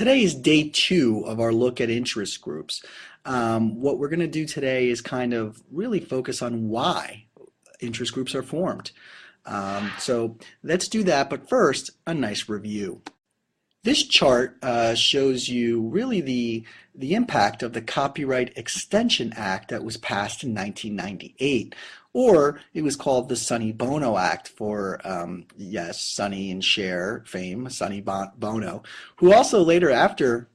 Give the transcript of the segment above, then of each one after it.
Today is day 2 of our look at interest groups. What we're going to do today is kind of really focus on why interest groups are formed. So let's do that, but first, a nice review. This chart shows you really the impact of the Copyright Extension Act that was passed in 1998, or it was called the Sonny Bono Act for, yes, Sonny and Cher fame, Sonny Bono, who also later after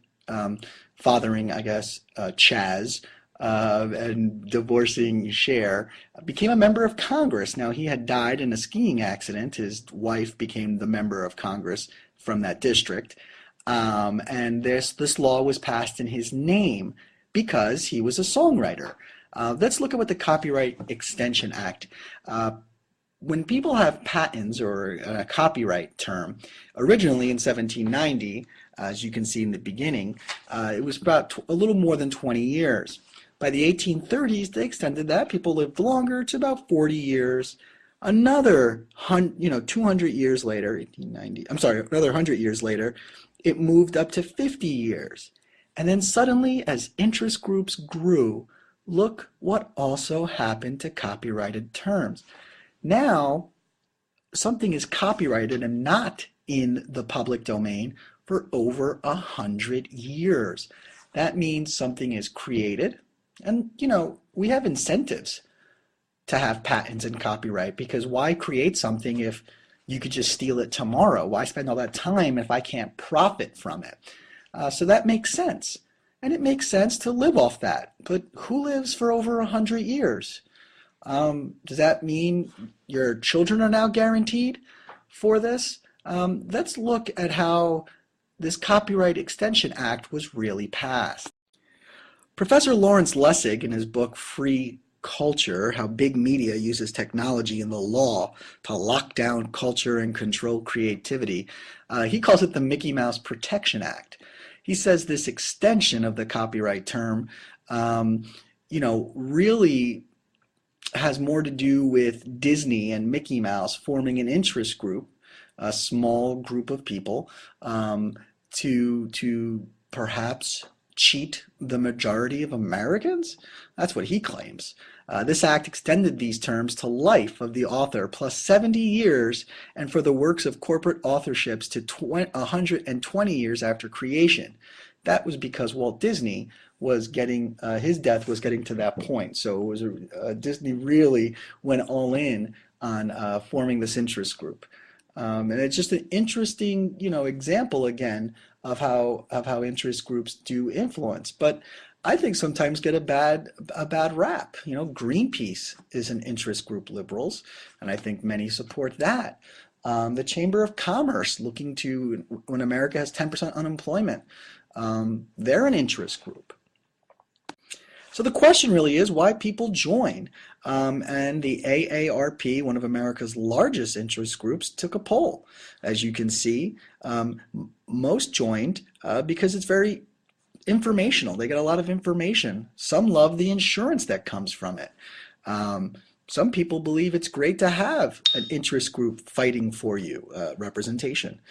fathering, I guess, Chaz, and divorcing Cher, became a member of Congress. Now, he had died in a skiing accident. His wife became the member of Congress from that district. And this law was passed in his name because he was a songwriter. Let's look at what the Copyright Extension Act. When people have patents or a copyright term, originally in 1790, as you can see in the beginning, it was about a little more than 20 years. By the 1830s, they extended that. People lived longer to about 40 years. Another 200 years later, 1890, I'm sorry, another 100 years later, it moved up to 50 years. And then suddenly, as interest groups grew, look what also happened to copyrighted terms. Now, something is copyrighted and not in the public domain for over 100 years. That means something is created, and we have incentives to have patents and copyright, because why create something if you could just steal it tomorrow? Why spend all that time if I can't profit from it? So that makes sense. And it makes sense to live off that. But who lives for over 100 years? Does that mean your children are now guaranteed for this? Let's look at how this Copyright Extension Act was really passed. Professor Lawrence Lessig, in his book Free Culture, How Big Media Uses Technology and the Law to Lock Down Culture and Control Creativity, he calls it the Mickey Mouse Protection Act. He says this extension of the copyright term, really has more to do with Disney and Mickey Mouse forming an interest group, a small group of people, to perhaps cheat the majority of Americans? That's what he claims. This act extended these terms to life of the author plus 70 years, and for the works of corporate authorships to 120 years after creation. That was because Walt Disney was getting, his death was getting to that point. So it was Disney really went all in on forming this interest group. And it's just an interesting, example again of how interest groups do influence. But I think sometimes get a bad rap. Greenpeace is an interest group, liberals, and I think many support that. The Chamber of Commerce, looking to when America has 10% unemployment, they're an interest group. So the question really is why people join. And the AARP, one of America's largest interest groups, took a poll. As you can see, most joined because it's very informational. They get a lot of information. Some love the insurance that comes from it. Some people believe it's great to have an interest group fighting for you, representation.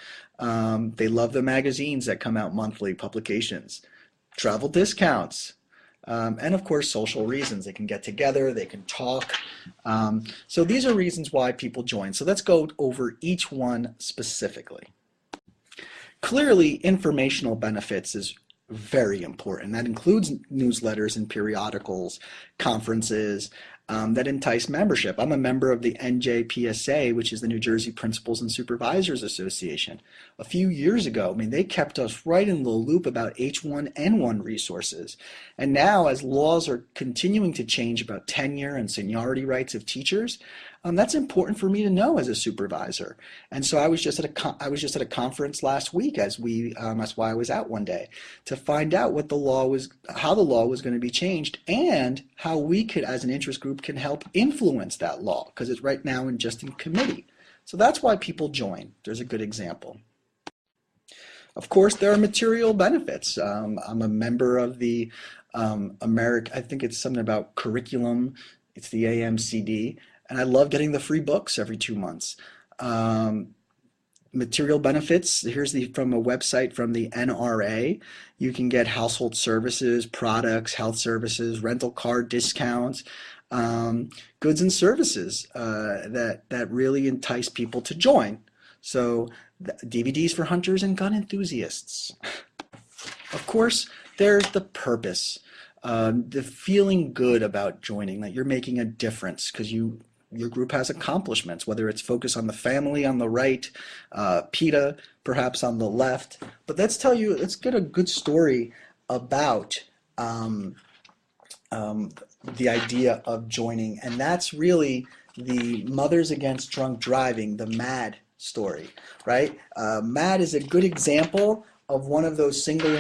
They love the magazines that come out monthly, publications, travel discounts, and of course social reasons. They can get together, they can talk. So these are reasons why people join. So let's go over each one specifically. Clearly, informational benefits is very important. That includes newsletters and periodicals, conferences that entice membership. I'm a member of the NJPSA, which is the New Jersey Principals and Supervisors Association. A few years ago, they kept us right in the loop about H1N1 resources. And now, as laws are continuing to change about tenure and seniority rights of teachers, that's important for me to know as a supervisor. And so I was just at a conference last week that's why I was out one day, to find out what the law was, how the law was going to be changed, and how we could, as an interest group, can help influence that law, because it's right now just in committee. So that's why people join. There's a good example. Of course, there are material benefits. I'm a member of the I think it's something about curriculum. It's the AMCD. And I love getting the free books every 2 months. Material benefits. Here's from a website from the NRA. You can get household services, products, health services, rental car discounts, goods and services that really entice people to join. So DVDs for hunters and gun enthusiasts. Of course, there's the purpose, the feeling good about joining, that you're making a difference because your group has accomplishments, whether it's focus on the family on the right, PETA perhaps on the left. But let's get a good story about the idea of joining, and that's really the Mothers Against Drunk Driving, the MAD story, right? MAD is a good example of one of those single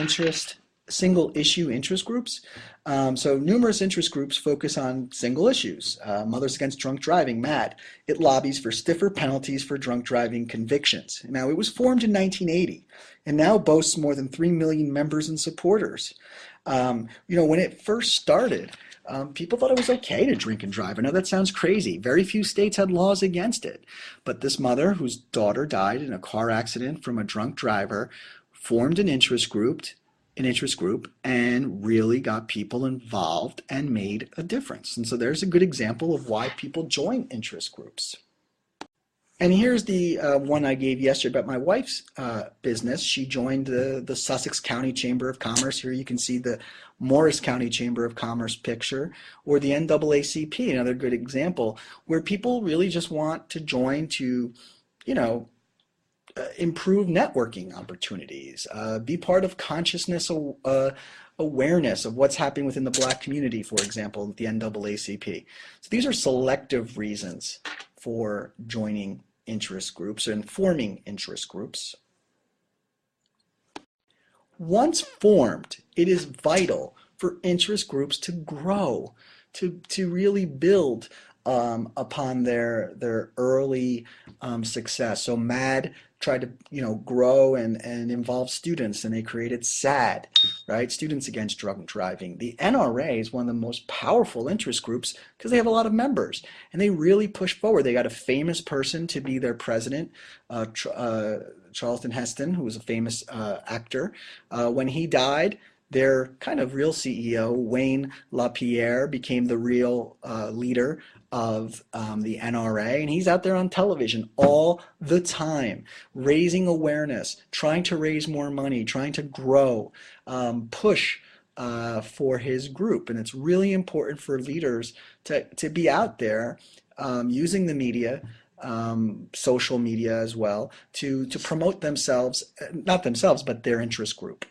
issue interest groups. So numerous interest groups focus on single issues. Mothers Against Drunk Driving, MAD. It lobbies for stiffer penalties for drunk driving convictions. Now, it was formed in 1980 and now boasts more than 3 million members and supporters. When it first started, people thought it was okay to drink and drive. I know that sounds crazy. Very few states had laws against it. But this mother, whose daughter died in a car accident from a drunk driver, formed an interest group and really got people involved and made a difference. And so there's a good example of why people join interest groups. And here's the one I gave yesterday about my wife's business. She joined the Sussex County Chamber of Commerce. Here you can see the Morris County Chamber of Commerce picture, or the NAACP, another good example, where people really just want to join to, improve networking opportunities, be part of consciousness awareness of what's happening within the Black community, for example, the NAACP. So these are selective reasons for joining interest groups and forming interest groups. Once formed, it is vital for interest groups to grow, to really build upon their early success. So MAD tried to grow and involve students, and they created SAD, right? Students Against Drunk Driving. The NRA is one of the most powerful interest groups because they have a lot of members, and they really push forward. They got a famous person to be their president, Charlton Heston, who was a famous actor. When he died, their kind of real CEO, Wayne LaPierre, became the real leader of the NRA, and he's out there on television all the time, raising awareness, trying to raise more money, trying to grow, push for his group. And it's really important for leaders to be out there using the media, social media as well, to promote themselves, not themselves, but their interest group.